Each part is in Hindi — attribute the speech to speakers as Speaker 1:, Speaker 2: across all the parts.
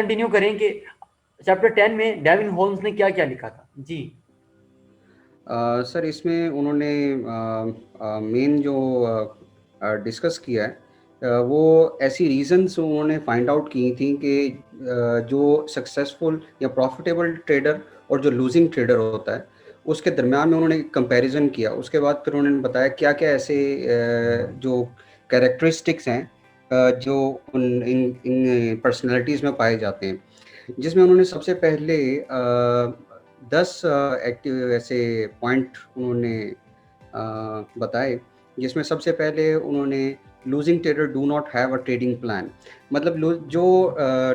Speaker 1: कंटिन्यू करें कि चैप्टर 10 में डेविन होम्स ने क्या क्या लिखा था। जी
Speaker 2: सर, इसमें उन्होंने मेन जो डिस्कस किया है, वो ऐसी रीजंस उन्होंने फाइंड आउट की थी कि जो सक्सेसफुल या प्रॉफिटेबल ट्रेडर और जो लूजिंग ट्रेडर होता है उसके दरमियान में उन्होंने कंपैरिजन किया। उसके बाद फिर उन्होंने बताया क्या क्या ऐसे जो कैरेक्टरिस्टिक्स हैं जो इन इन पर्सनैलिटीज़ में पाए जाते हैं, जिसमें उन्होंने सबसे पहले 10 एक्टिव ऐसे पॉइंट उन्होंने बताए, जिसमें सबसे पहले उन्होंने losing trader do not have a trading plan. मतलब जो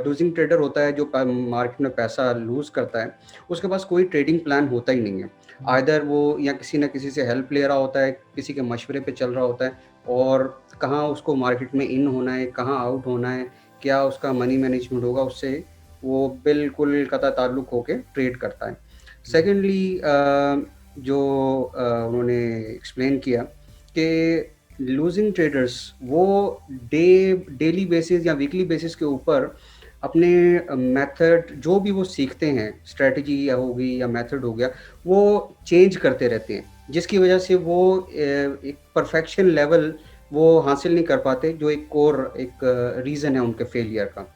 Speaker 2: लूजिंग ट्रेडर होता है, जो मार्केट में पैसा लूज करता है, उसके पास कोई ट्रेडिंग प्लान होता ही नहीं है। आइदर वो या किसी न किसी से हेल्प ले रहा होता है, किसी के मशवरे पे चल रहा होता है, और कहाँ उसको मार्केट में इन होना है, कहाँ आउट होना है, क्या उसका मनी मैनेजमेंट होगा, उससे वो बिल्कुल कतई ताल्लुक होके ट्रेड करता है। सेकेंडली, जो उन्होंने एक्सप्लेन किया कि लूजिंग ट्रेडर्स वो डेली बेसिस या वीकली बेसिस के ऊपर अपने मेथड जो भी वो सीखते हैं, स्ट्रेटजी या होगी या मेथड हो गया, वो चेंज करते रहते हैं, जिसकी वजह से वो एक परफेक्शन लेवल वो हासिल नहीं कर पाते, जो एक कोर एक रीज़न है उनके फेलियर का।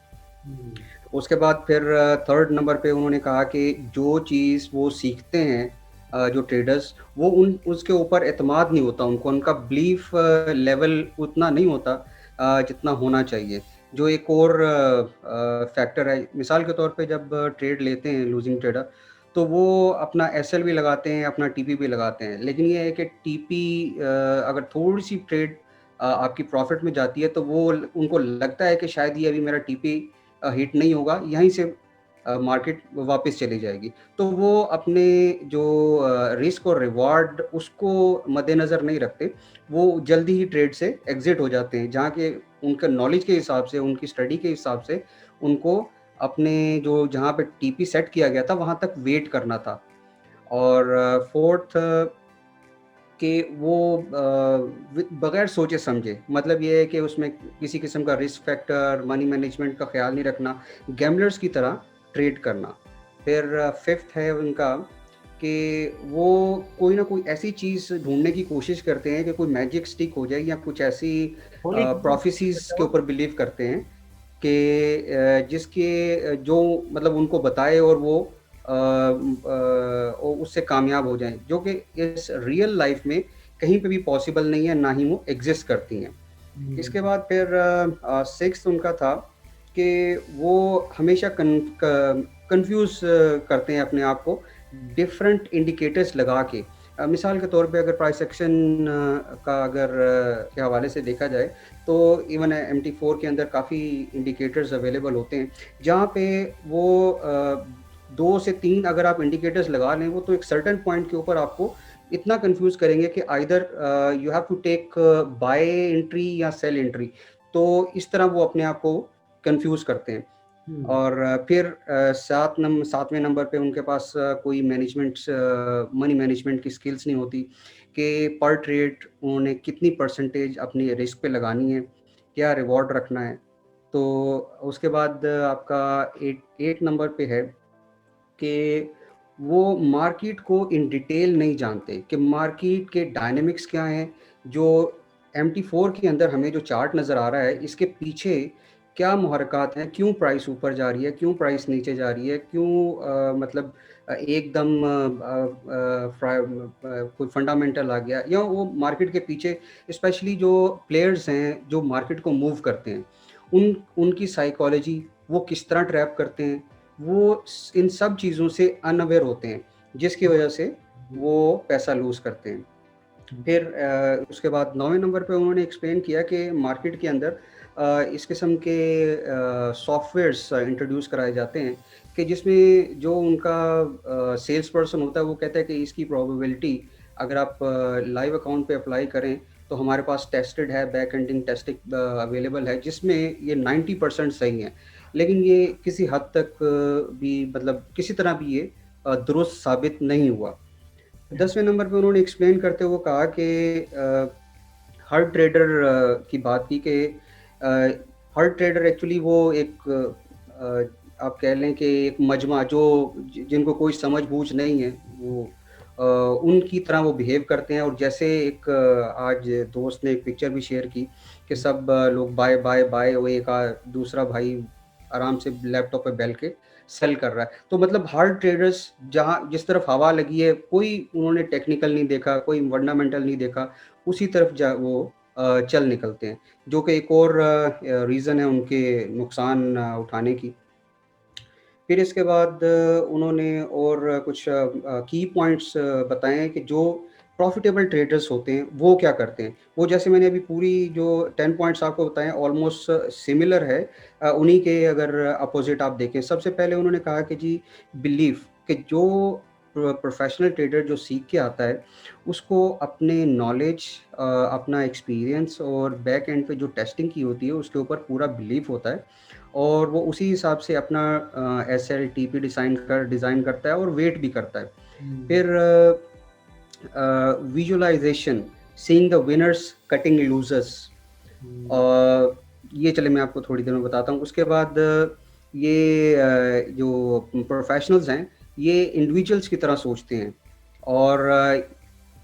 Speaker 2: उसके बाद फिर थर्ड नंबर पे उन्होंने कहा कि जो चीज़ वो सीखते हैं, जो ट्रेडर्स, वो उसके ऊपर एतमाद नहीं होता उनको, उनका बिलीफ लेवल उतना नहीं होता जितना होना चाहिए, जो एक और फैक्टर है। मिसाल के तौर पे जब ट्रेड लेते हैं लूजिंग ट्रेडर, तो वो अपना एसएल भी लगाते हैं, अपना टीपी भी लगाते हैं, लेकिन ये है कि टीपी अगर थोड़ी सी ट्रेड आपकी प्रॉफिट में जाती है, तो वो उनको लगता है कि शायद ये अभी मेरा टीपी हिट नहीं होगा, यहीं से मार्केट वापस चली जाएगी, तो वो अपने जो रिस्क और रिवार्ड उसको मद्देनज़र नहीं रखते, वो जल्दी ही ट्रेड से एग्जिट हो जाते हैं, जहाँ के उनके नॉलेज के हिसाब से, उनकी स्टडी के हिसाब से उनको अपने जो जहाँ पे टीपी सेट किया गया था वहाँ तक वेट करना था। और फोर्थ कि वो बगैर सोचे समझे, मतलब ये है कि उसमें किसी किस्म का रिस्क फैक्टर, मनी मैनेजमेंट का ख्याल नहीं रखना, गैम्बलर्स की तरह ट्रेड करना। फिर फिफ्थ है उनका कि वो कोई ना कोई ऐसी चीज़ ढूंढने की कोशिश करते हैं कि कोई मैजिक स्टिक हो जाए, या कुछ ऐसी
Speaker 1: होली
Speaker 2: प्रोफेसीज के ऊपर बिलीव करते हैं कि जिसके जो मतलब उनको बताए और वो उससे कामयाब हो जाएं, जो कि इस रियल लाइफ में कहीं पे भी पॉसिबल नहीं है, ना ही वो एग्जिस्ट करती हैं। इसके बाद फिर सिक्स्थ उनका था कि वो हमेशा कंफ्यूज करते हैं अपने आप को डिफरेंट इंडिकेटर्स लगा के। मिसाल के तौर पे अगर प्राइस एक्शन का अगर के हवाले से देखा जाए, तो इवन MT4 के अंदर काफ़ी इंडिकेटर्स अवेलेबल होते हैं, जहाँ पे वो 2 से 3 अगर आप इंडिकेटर्स लगा लें, वो तो एक सर्टेन पॉइंट के ऊपर आपको इतना कंफ्यूज करेंगे कि either you have to take buy entry या सेल एंट्री। तो इस तरह वो अपने आप को कंफ्यूज करते हैं। और फिर सातवें नंबर पे उनके पास कोई मैनेजमेंट मनी मैनेजमेंट की स्किल्स नहीं होती कि पर ट्रेड उन्होंने कितनी परसेंटेज अपनी रिस्क पे लगानी है, क्या रिवॉर्ड रखना है। तो उसके बाद आपका 8 नंबर पे है कि वो मार्केट को इन डिटेल नहीं जानते कि मार्केट के डायनेमिक्स क्या हैं। जो MT4 के अंदर हमें जो चार्ट नज़र आ रहा है, इसके पीछे क्या मुहरकात हैं, क्यों प्राइस ऊपर जा रही है, क्यों प्राइस नीचे जा रही है, क्यों मतलब एकदम कोई फंडामेंटल आ गया, या वो मार्केट के पीछे स्पेशली जो प्लेयर्स हैं जो मार्केट को मूव करते हैं, उनकी साइकोलॉजी, वो किस तरह ट्रैप करते हैं, वो इन सब चीज़ों से अनअवेयर होते हैं, जिसकी वजह से वो पैसा लूज करते हैं। फिर उसके बाद 9वें नंबर पे उन्होंने एक्सप्लेन किया कि मार्केट के अंदर इस किस्म के सॉफ्टवेयर्स इंट्रोड्यूस कराए जाते हैं कि जिसमें जो उनका सेल्स पर्सन होता है, वो कहता है कि इसकी प्रोबेबिलिटी अगर आप लाइव अकाउंट पे अप्लाई करें, तो हमारे पास टेस्टेड है, बैक एंडिंग टेस्टिंग अवेलेबल है, जिसमें ये 90% सही है। लेकिन ये किसी हद तक भी मतलब किसी तरह भी ये दुरुस्त साबित नहीं हुआ। 10वें नंबर पे उन्होंने एक्सप्लेन करते हुए कहा कि हर ट्रेडर की बात की कि हर ट्रेडर एक्चुअली वो एक आप कह लें कि एक मजमा जो जिनको कोई समझ बूझ नहीं है, वो उनकी तरह वो बिहेव करते हैं। और जैसे एक आज दोस्त ने एक पिक्चर भी शेयर की कि सब लोग बाय बाय बाय, वो एक दूसरा भाई आराम से लैपटॉप पे बैठ के सेल कर रहा है। तो मतलब हर ट्रेडर्स जहाँ जिस तरफ हवा लगी है, कोई उन्होंने टेक्निकल नहीं देखा, कोई फंडामेंटल नहीं देखा, उसी तरफ वो चल निकलते हैं, जो कि एक और रीज़न है उनके नुकसान उठाने की। फिर इसके बाद उन्होंने और कुछ की पॉइंट्स बताए हैं कि जो प्रॉफिटेबल ट्रेडर्स होते हैं वो क्या करते हैं। वो जैसे मैंने अभी पूरी जो 10 पॉइंट्स आपको बताए ऑलमोस्ट सिमिलर है, उन्हीं के अगर अपोजिट आप देखें। सबसे पहले उन्होंने कहा कि जी बिलीफ, कि जो प्रोफेशनल ट्रेडर जो सीख के आता है उसको अपने नॉलेज, अपना एक्सपीरियंस और बैक एंड पे जो टेस्टिंग की होती है उसके ऊपर पूरा बिलीफ होता है, और वो उसी हिसाब से अपना SLTP डिज़ाइन करता है और वेट भी करता है। फिर visualization, seeing the winners cutting losers, ये चले मैं आपको थोड़ी देर में बताता हूँ। उसके बाद ये जो प्रोफेशनल्स हैं ये इंडिविजुअल्स की तरह सोचते हैं। और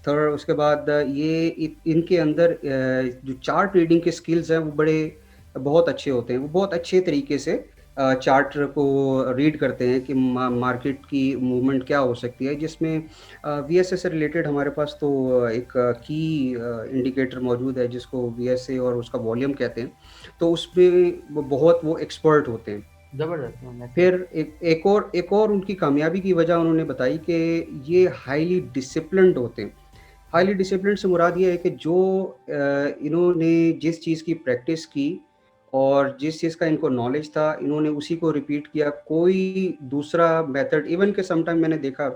Speaker 2: थर्ड उसके बाद इनके अंदर जो चार्ट रीडिंग के स्किल्स हैं वो बहुत अच्छे होते हैं। वो बहुत अच्छे तरीके से चार्ट को रीड करते हैं कि मार्केट की मूवमेंट क्या हो सकती है, जिसमें VSA से रिलेटेड हमारे पास तो एक की इंडिकेटर मौजूद है जिसको VSA और उसका वॉल्यूम कहते हैं। तो उसमें वो एक्सपर्ट होते हैं।
Speaker 1: जबरदस्त।
Speaker 2: फिर एक और उनकी कामयाबी की वजह उन्होंने बताई कि ये हाईली डिसिप्लिन्ड होते हैं। हाईली डिसिप्लिन से मुराद ये है कि जो इन्होंने जिस चीज़ की प्रैक्टिस की और जिस चीज़ का इनको नॉलेज था, इन्होंने उसी को रिपीट किया। कोई दूसरा मेथड, इवन के समटाइम मैंने देखा,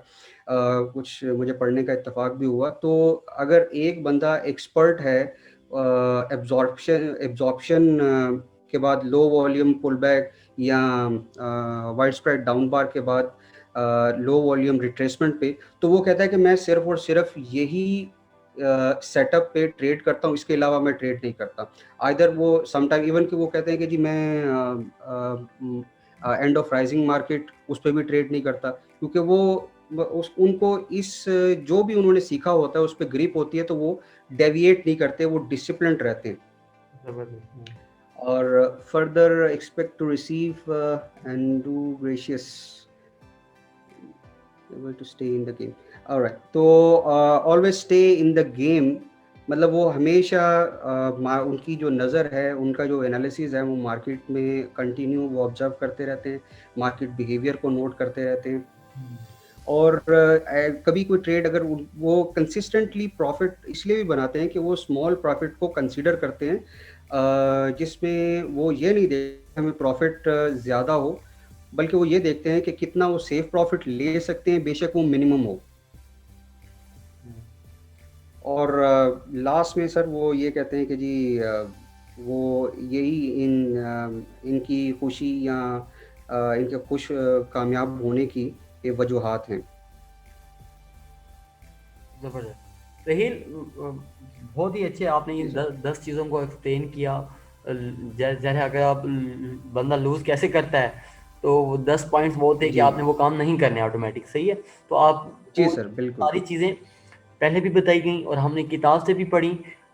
Speaker 2: कुछ मुझे पढ़ने का इत्तेफाक भी हुआ, तो अगर एक बंदा एक्सपर्ट है एब्जॉर्प्शन के बाद लो वॉल्यूम पुल बैक या वाइड स्प्रेड डाउन बार के बाद लो वॉल्यूम रिट्रेसमेंट पे, तो वो कहता है कि मैं सिर्फ और सिर्फ यही सेटअप पे ट्रेड करता हूँ, इसके अलावा मैं ट्रेड नहीं करता। आइदर वो समटाइम इवन कि वो कहते हैं कि जी मैं एंड ऑफ राइजिंग मार्केट उस पर भी ट्रेड नहीं करता, क्योंकि वो उनको इस जो भी उन्होंने सीखा होता है उस पर ग्रिप होती है, तो वो डेविएट नहीं करते, वो डिसिप्लिन्ड रहते हैं।
Speaker 1: जबरदस्त।
Speaker 2: और further expect to receive and do gracious able to stay in the game. Alright, तो always stay in the game, मतलब वो हमेशा उनकी जो नज़र है, उनका जो एनालिसिस है, वो मार्केट में कंटिन्यू वो ऑब्जर्व करते रहते हैं, मार्केट बिहेवियर को नोट करते रहते हैं। और कभी कोई ट्रेड अगर वो कंसिस्टेंटली प्रॉफिट इसलिए भी बनाते हैं कि वो स्मॉल प्रॉफिट को कंसीडर करते हैं, जिसमें वो ये नहीं देखते हमें प्रॉफिट ज़्यादा हो, बल्कि वो ये देखते हैं कि कितना वो सेफ प्रॉफिट ले सकते हैं, बेशक वो मिनिमम हो। और लास्ट में सर वो ये कहते हैं कि जी वो यही इनकी खुशी या इनके खुश कामयाब होने की ये वजूहात हैं।
Speaker 1: जबरदस्त रहील, बहुत ही अच्छे आपने
Speaker 2: जी
Speaker 1: इन
Speaker 2: सर।
Speaker 1: 10 चीज़ों को एक्सप्लेन किया। जैसे अगर आप बंदा लूज कैसे करता है, तो वो 10 पॉइंट्स वो थे कि
Speaker 2: जी
Speaker 1: आपने वो काम नहीं करने ऑटोमेटिक, सही है। तो
Speaker 2: जी
Speaker 1: आपको
Speaker 2: सर, बिल्कुल।
Speaker 1: सारी चीज़ें पहले भी बताई गई और हमने किताब से भी पढ़ी,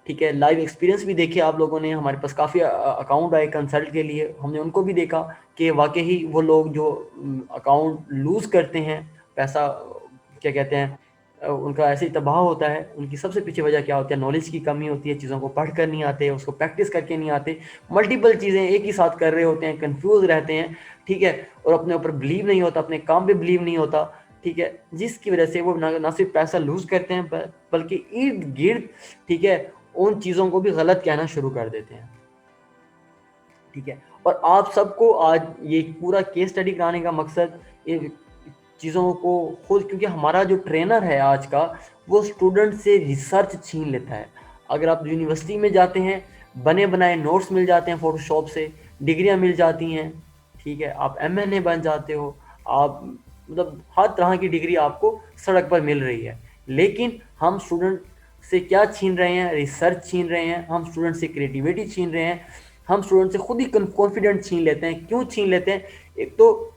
Speaker 1: ठीक है। लाइव एक्सपीरियंस भी देखे आप लोगों ने, हमारे पास काफ़ी अकाउंट आए कंसल्ट के लिए, हमने उनको भी देखा कि वाकई ही वो लोग जो अकाउंट लूज़ करते हैं, पैसा क्या कहते हैं, उनका ऐसे ही तबाह होता है। उनकी सबसे पीछे वजह क्या होती है? नॉलेज की कमी होती है, चीज़ों को पढ़ कर नहीं आते, उसको प्रैक्टिस करके नहीं आते, मल्टीपल चीज़ें एक ही साथ कर रहे होते हैं, कंफ्यूज रहते हैं, ठीक है। और अपने ऊपर बिलीव नहीं होता, अपने काम पे बिलीव नहीं होता, ठीक है। जिसकी वजह से वो ना सिर्फ पैसा लूज करते हैं, बल्कि इर्द गिर्द, ठीक है, उन चीज़ों को भी गलत कहना शुरू कर देते हैं, ठीक है। और आप सबको आज ये पूरा केस स्टडी कराने का मकसद ये चीज़ों को खुद, क्योंकि हमारा जो ट्रेनर है आज का, वो स्टूडेंट से रिसर्च छीन लेता है। अगर आप यूनिवर्सिटी में जाते हैं, बने बनाए नोट्स मिल जाते हैं फोटोशॉप से, डिग्रियां मिल जाती हैं, ठीक है, आप MNA बन जाते हो, आप मतलब हर तरह की डिग्री आपको सड़क पर मिल रही है। लेकिन हम स्टूडेंट से क्या छीन रहे हैं? रिसर्च छीन रहे हैं, हम स्टूडेंट से क्रिएटिविटी छीन रहे हैं, हम स्टूडेंट से खुद ही कॉन्फिडेंस छीन लेते हैं। क्यों छीन लेते हैं? एक तो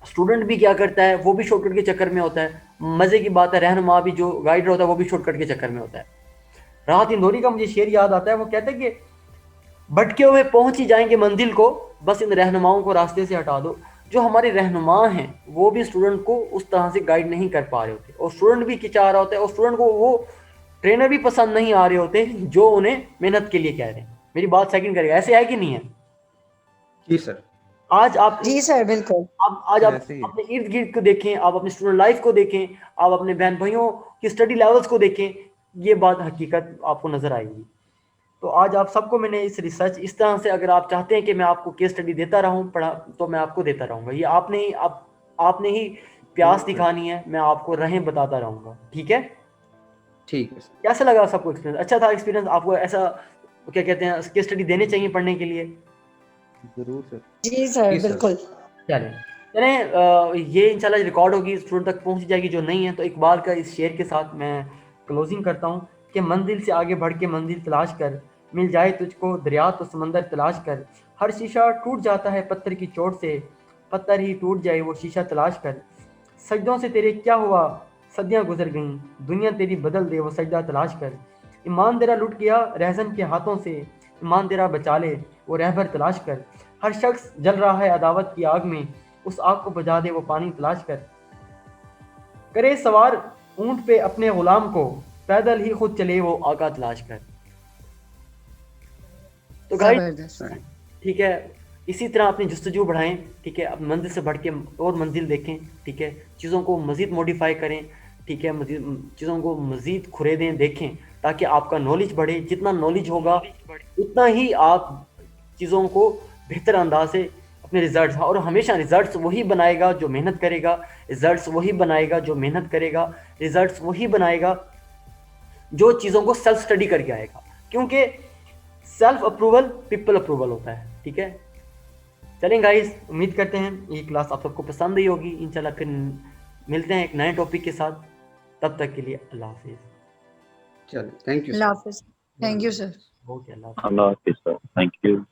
Speaker 1: स्टूडेंट भी क्या करता है, वो भी शॉर्टकट के चक्कर में होता है। मजे की बात है, रहनुमा भी जो गाइडर होता है वो भी शॉर्टकट के चक्कर में होता है। राहत इंदौरी का मुझे शेर याद आता है, वो कहते हैं कि भटके हुए पहुंच ही जाएंगे मंजिल को, बस इन रहनुमाओं को रास्ते से हटा दो। जो हमारे रहनुमा हैं वो भी स्टूडेंट को उस तरह से गाइड नहीं कर पा रहे होते, और स्टूडेंट भी किचा रहा होता है, और स्टूडेंट को वो ट्रेनर भी पसंद नहीं आ रहे होते जो उन्हें मेहनत के लिए कह रहे हैं। मेरी बात सेकंड करेगा, ऐसे है कि नहीं है?
Speaker 2: जी सर।
Speaker 1: आज आप
Speaker 3: जी सर, बिल्कुल।
Speaker 1: आज आप
Speaker 2: ऐसे ही है।
Speaker 1: अपने इर्द गिर्द को देखें, आप अपने स्टूडेंट लाइफ को देखें, आप अपने बहन भाइयों की स्टडी लेवल्स को देखें, ये बात हकीकत आपको नजर आएगी। तो आज आप सबको मैंने इस रिसर्च इस तरह से, अगर आप चाहते हैं कि मैं आपको केस स्टडी देता रहूं पढ़ा, तो मैं आपको देता रहूंगा। ये आपने ही प्यास दिखानी है, मैं आपको रहें बताता रहूंगा। ठीक है?
Speaker 2: ठीक है सर।
Speaker 1: कैसा लगा सबको एक्सपीरियंस? अच्छा था एक्सपीरियंस? आपको ऐसा क्या कहते हैं केस स्टडी देने चाहिए पढ़ने के लिए?
Speaker 2: जरूर सर।
Speaker 3: जी सर,
Speaker 2: जी सर।
Speaker 3: बिल्कुल।
Speaker 1: चलें चलें, ये इंशाल्लाह रिकॉर्ड होगी, स्टूडेंट तक पहुंच जाएगी जो नहीं है। तो इकबाल का इस शेर के साथ मैं क्लोजिंग करता हूँ कि मंजिल से आगे बढ़ के मंजिल तलाश कर, मिल जाए तुझको दरिया तो समंदर तलाश कर, हर शीशा टूट जाता है पत्थर की चोट से, पत्थर ही टूट जाए वो शीशा तलाश कर, सजदों से तेरे क्या हुआ सदियां गुजर गईं, दुनिया तेरी बदल दे वो सजदा तलाश कर, ईमान तेरा लुट गया रहज़न के हाथों से, ईमान तेरा बचा ले वो रहबर तलाश कर, हर शख्स जल रहा है अदावत की आग में, उस आग को बुझा दे वो पानी तलाश कर, करे सवार ऊंट पे अपने गुलाम को, पैदल ही खुद चले वो आका तलाश कर। तो गाइस
Speaker 3: जबरदस्त।
Speaker 1: ठीक है, इसी तरह अपनी जस्तजू बढ़ाएं। ठीक है, अब मंजिल से बढ़ के और मंजिल देखें। ठीक है, चीज़ों को मज़ीद मॉडिफाई करें। ठीक है, मज़ीद चीज़ों को मज़ीद खुरेदें, देखें, ताकि आपका नॉलेज बढ़े। जितना नॉलेज होगा उतना ही आप चीज़ों को बेहतर अंदाज से अपने रिजल्ट्स, और हमेशा रिजल्ट्स वही बनाएगा जो मेहनत करेगा, रिजल्ट्स वही बनाएगा जो मेहनत करेगा, रिजल्ट्स वही बनाएगा जो चीज़ों को सेल्फ स्टडी करके आएगा, क्योंकि सेल्फ अप्रूवल पीपल अप्रूवल होता है। ठीक है, चलें गाइस, उम्मीद करते हैं ये क्लास आप सबको पसंद आई होगी। इंशाल्लाह फिर मिलते हैं एक नए टॉपिक के साथ, तब तक के लिए अल्लाह हाफिज़।
Speaker 2: चलो, थैंक यू
Speaker 3: अल्लाह
Speaker 2: सर।
Speaker 3: हाफिज। Thank you sir.
Speaker 1: ओके, अल्लाह हाफिज़।
Speaker 4: Allah Hafiz, sir. Thank you.